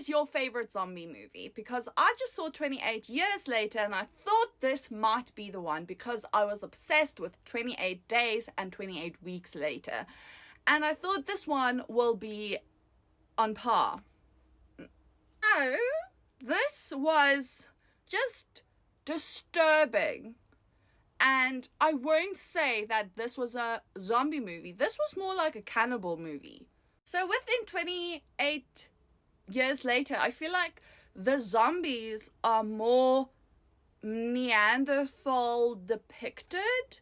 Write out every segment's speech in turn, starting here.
is your favorite zombie movie? Because I just saw 28 Years Later and I thought this might be the one because I was obsessed with 28 Days and 28 Weeks Later. And I thought this one will be on par. No, this was just disturbing. And I won't say that this was a zombie movie. This was more like a cannibal movie. So within 28 Years Later, I feel like the zombies are more Neanderthal depicted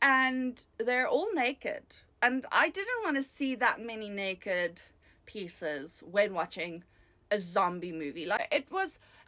and they're all naked. And I didn't want to see that many naked pieces when watching a zombie movie. Like,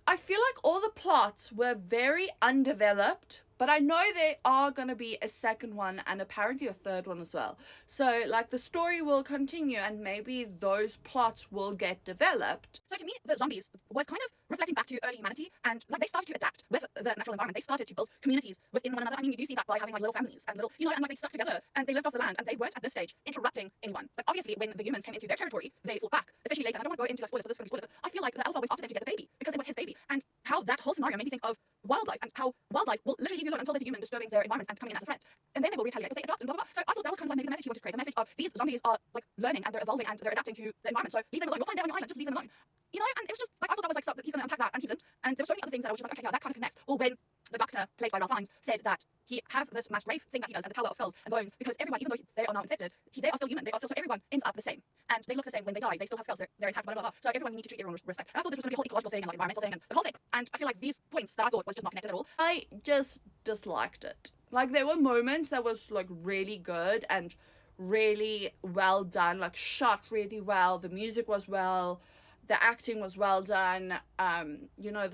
I feel like all the plots were very undeveloped, but I know there are going to be a second one and apparently a third one as well. So, like, the story will continue and maybe those plots will get developed. So to me, the zombies was kind of reflecting back to early humanity, and like they started to adapt with the natural environment. They started to build communities within one another. I mean, you do see that by having like little families and little, and like they stuck together and they lived off the land and they weren't at this stage interrupting anyone. Like obviously, when the humans came into their territory, they fought back, especially later. And I don't want to go into like spoilers, but this is going to be spoilers. I feel like the alpha went after them to get the baby because it was his baby, and how that whole scenario made me think of wildlife and how wildlife will literally leave you alone until there's a human disturbing their environment and coming in as a threat, and then they will retaliate. They adapt and blah blah blah. So I thought that was kind of like maybe the message he wanted to create. The message of these zombies are like learning and they're evolving and they're adapting to the environment. So leave them alone. You'll find them on your island. Just leave them alone. And it was just like I thought that was like stuff that he's going to unpack that, and he didn't. And there were so many other things that I was just like, okay, yeah, that kind of connects. Or when the doctor, played by Ralph Fiennes, said that he have this mass grave thing that he does and the tower of skulls and bones because everyone, even though they are now infected, they are still human. They are still, so everyone ends up the same, and they look the same when they die. They still have skulls. They're intact. Blah blah blah. So everyone, we need to treat everyone with respect. And I thought this was going to be a whole ecological thing and like environmental thing and the whole thing. And I feel like these points that I thought was just not connected at all. I just disliked it. Like there were moments that was like really good and really well done, like shot really well. The music was well. The acting was well done, the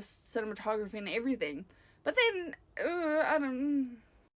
cinematography and everything. But then, I don't...